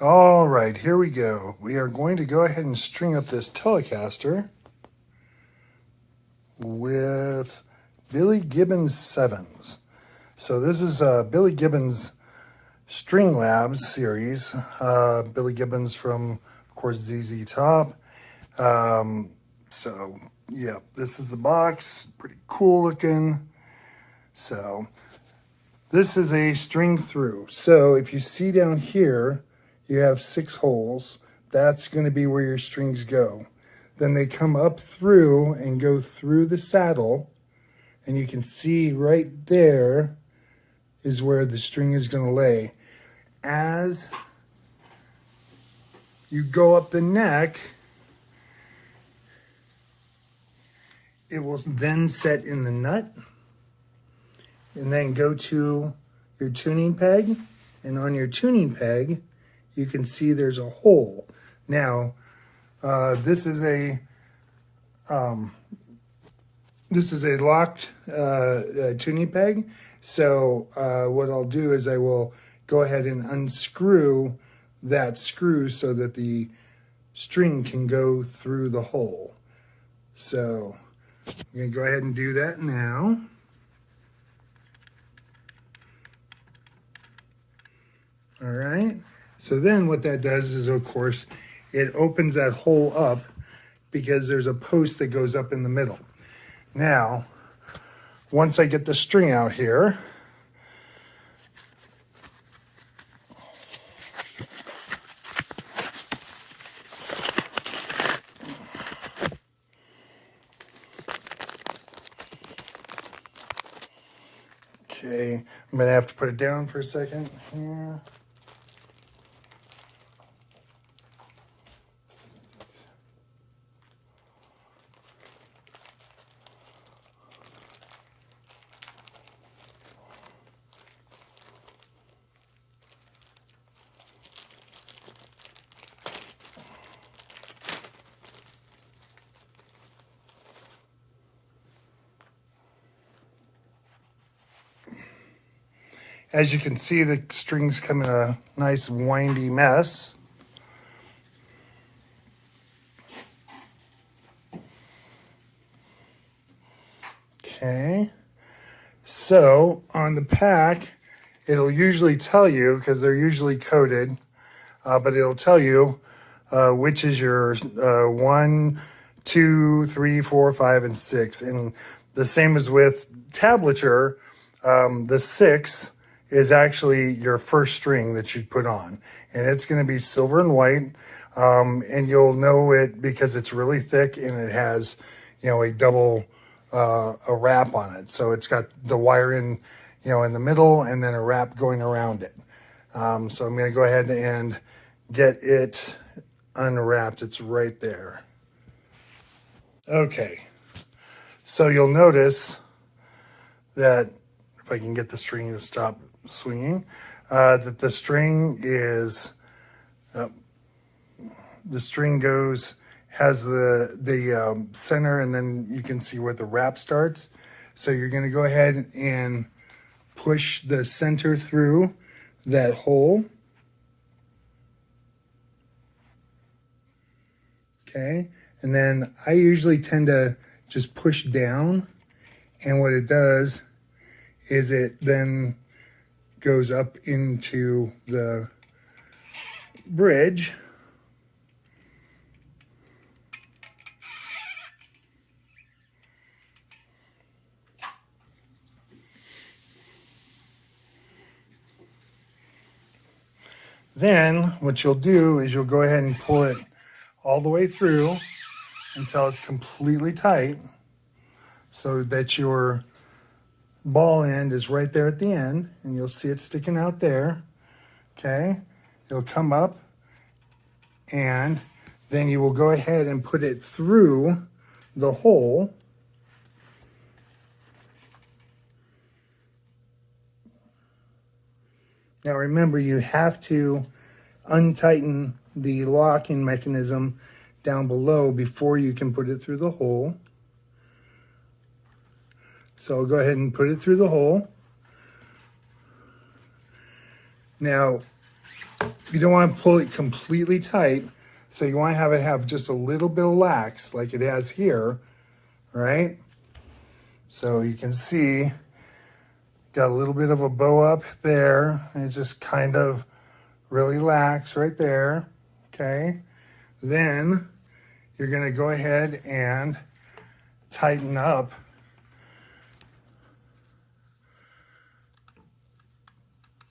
All right, here we go. We are going to go ahead and string up this Telecaster with Billy Gibbons 7s. So this is Billy Gibbons String Labs series. Billy Gibbons from, of course, ZZ Top. So, yeah, this is the box. Pretty cool looking. So, this is a string through. So, if you see down here, you have 6 holes. That's going to be where your strings go. Then they come up through and go through the saddle. And you can see right there is where the string is going to lay. As you go up the neck, it will then set in the nut and then go to your tuning peg. And on your tuning peg, you can see there's a hole. Now, this is a locked tuning peg. So what I'll do is I will go ahead and unscrew that screw so that the string can go through the hole. So I'm going to go ahead and do that now. All right. So then what that does is, of course, it opens that hole up because there's a post that goes up in the middle. Now, once I get the string out here, okay, I'm going to have to put it down for a second here. As you can see, the strings come in a nice windy mess. Okay, so on the pack, it'll usually tell you, because they're usually coded, but it'll tell you which is your 1, 2, 3, 4, 5, and 6. And the same as with tablature, the 6 is actually your first string that you put on. And it's going to be silver and white. And you'll know it because it's really thick and it has, a double a wrap on it. So it's got the wire in the middle and then a wrap going around it. So I'm going to go ahead and get it unwrapped. It's right there. Okay. So you'll notice that if I can get the string to stop swinging, that the string is, the string has the center, and then you can see where the wrap starts. So you're going to go ahead and push the center through that hole. Okay, and then I usually tend to just push down, and what it does is it then goes up into the bridge. Then what you'll do is you'll go ahead and pull it all the way through until it's completely tight, so that your ball end is right there at the end, and you'll see it sticking out there. Okay, it'll come up, and then you will go ahead and put it through the hole. Now remember, you have to untighten the locking mechanism down below before you can put it through the hole. So I'll go ahead and put it through the hole. Now, you don't want to pull it completely tight. So you want to have it have just a little bit of lax like it has here, right? So you can see, got a little bit of a bow up there, and it's just kind of really lax right there, okay? Then you're gonna go ahead and tighten up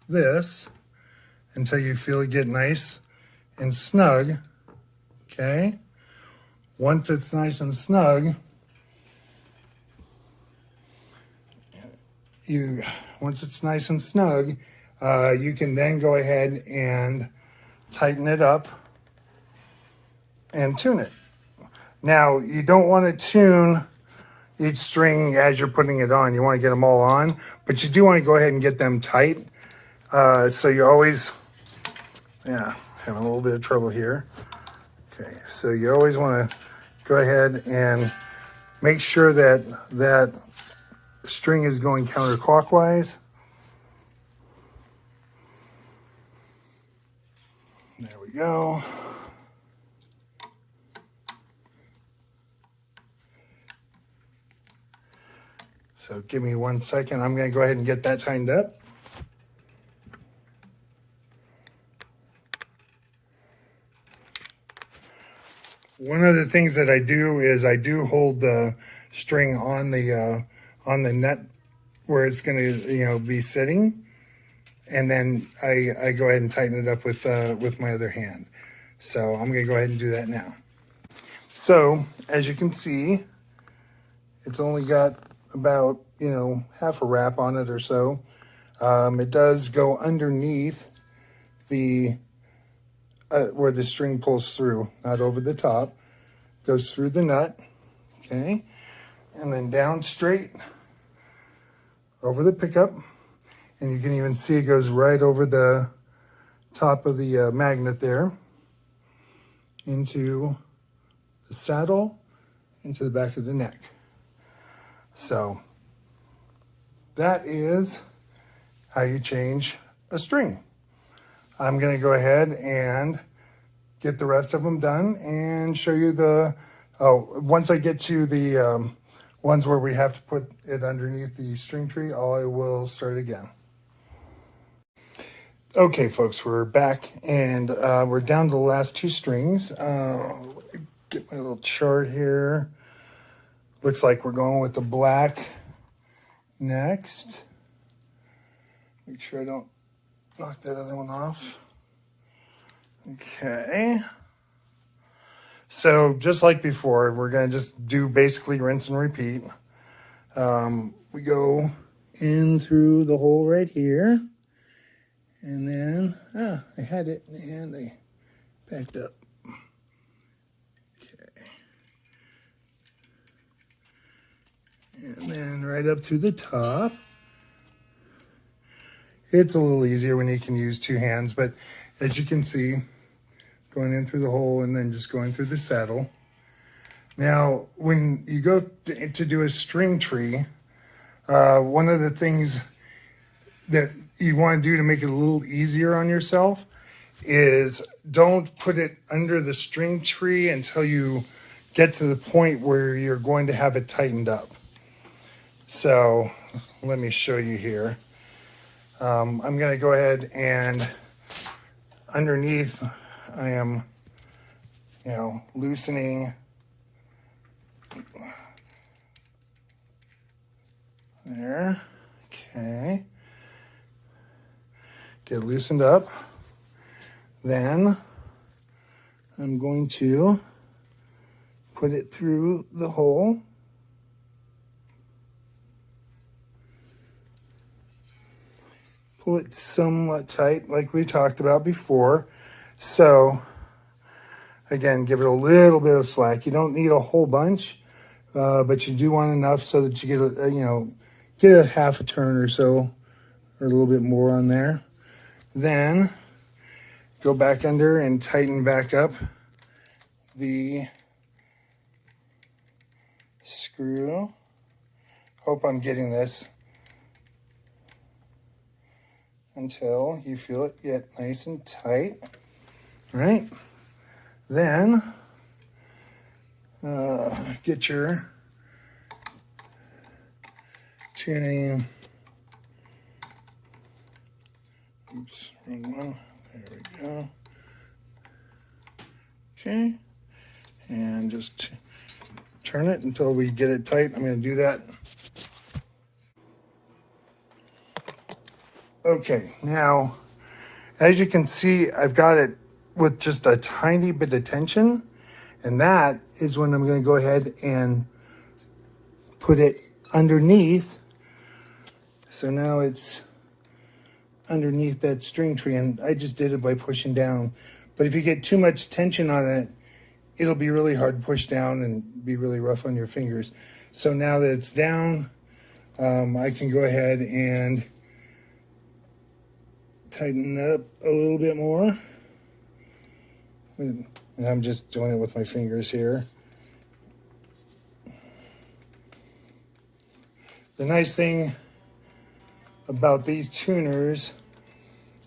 this until you feel it get nice and snug, okay? Once it's nice and snug, once it's nice and snug, you can then go ahead and tighten it up and tune it. Now, you don't want to tune each string as you're putting it on. You want to get them all on, but you do want to go ahead and get them tight. So you always, having a little bit of trouble here. Okay, so you always want to go ahead and make sure that that string is going counterclockwise. There we go. So give me 1 second. I'm going to go ahead and get that tightened up. One of the things that I do is I do hold the string on the net where it's going to be sitting, and then I go ahead and tighten it up with my other hand. So I'm going to go ahead and do that now. So as you can see, it's only got about half a wrap on it or so. It does go underneath the where the string pulls through, not over the top. Goes through the nut, okay, and then down straight over the pickup, and you can even see it goes right over the top of the magnet there into the saddle, into the back of the neck. So that is how you change a string. I'm going to go ahead and get the rest of them done and show you once I get to the ones where we have to put it underneath the string tree, I will start again. Okay, folks, we're back, and we're down to the last two strings. Get my little chart here. Looks like we're going with the black next. Make sure I don't knock that other one off. Okay. So just like before, we're going to just do basically rinse and repeat. We go in through the hole right here. And then, I had it and I backed up. Okay. And then right up through the top. It's a little easier when you can use two hands, but as you can see, going in through the hole and then just going through the saddle. Now, when you go to do a string tree, one of the things that you want to do to make it a little easier on yourself is don't put it under the string tree until you get to the point where you're going to have it tightened up. So let me show you here. I'm going to go ahead and underneath I am, loosening there. Okay. Get loosened up. Then I'm going to put it through the hole. Pull it somewhat tight like we talked about before. So again, give it a little bit of slack. You don't need a whole bunch, but you do want enough so that you get a half a turn or so, or a little bit more on there. Then go back under and tighten back up the screw. Hope I'm getting this. until you feel it get nice and tight. Right? Then get your tuning. Oops, wrong one. There we go. Okay, and just turn it until we get it tight. I'm going to do that. Okay, now, as you can see, I've got it with just a tiny bit of tension, and that is when I'm going to go ahead and put it underneath. So now it's underneath that string tree, and I just did it by pushing down. But if you get too much tension on it, it'll be really hard to push down and be really rough on your fingers. So now that it's down, I can go ahead and tighten up a little bit more. And I'm just doing it with my fingers here. The nice thing about these tuners,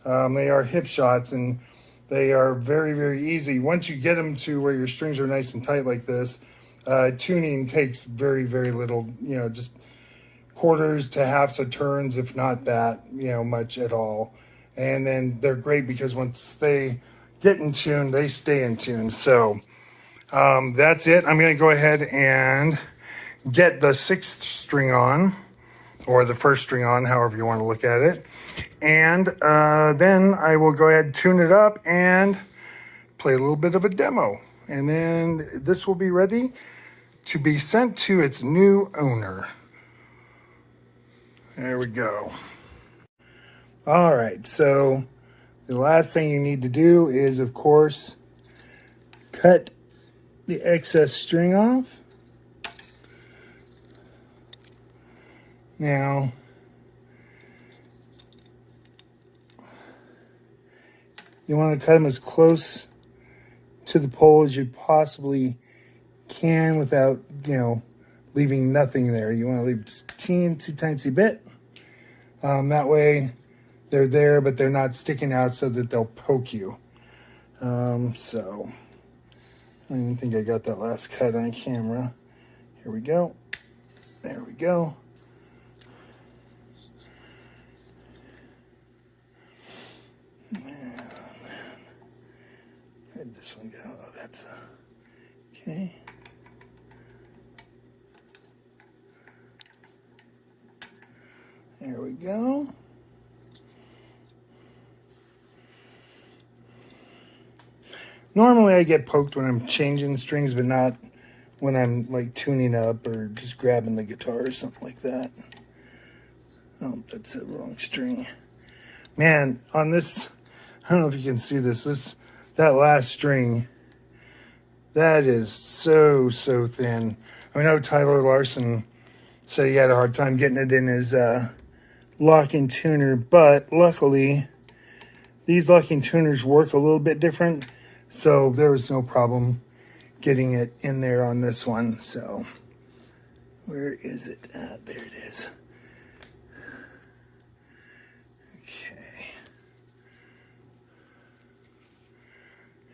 they are Hipshots, and they are very, very easy. Once you get them to where your strings are nice and tight like this, tuning takes very, very little, just quarters to halves of turns, if not that, much at all. And then they're great because once they get in tune, they stay in tune. So that's it. I'm going to go ahead and get the 6th string on, or the 1st string on, however you want to look at it. And then I will go ahead and tune it up and play a little bit of a demo. And then this will be ready to be sent to its new owner. There we go. All right, so the last thing you need to do is, of course, cut the excess string off. Now, you want to cut them as close to the pole as you possibly can without, leaving nothing there. You want to leave just a teensy bit. That way they're there, but they're not sticking out so that they'll poke you. So I don't even think I got that last cut on camera. Here we go. There we go. Where'd this one go? Oh, that's okay. There we go. Normally I get poked when I'm changing strings, but not when I'm like tuning up or just grabbing the guitar or something like that. Oh, that's the wrong string. Man, on this, I don't know if you can see this, that last string, that is so thin. I know Tyler Larson said he had a hard time getting it in his locking tuner, but luckily these locking tuners work a little bit different, so there was no problem getting it in there on this one. So where is it? There it is. Okay,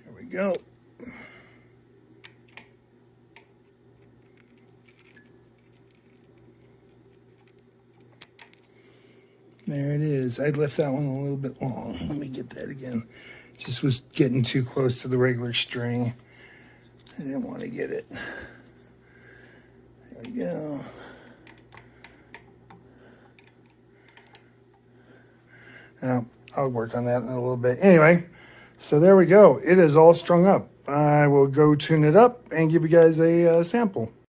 here we go. There it is. I left that one a little bit long. Let me get that again. Just was getting too close to the regular string. I didn't want to get it. There we go. Now, I'll work on that in a little bit. Anyway, so there we go. It is all strung up. I will go tune it up and give you guys a sample.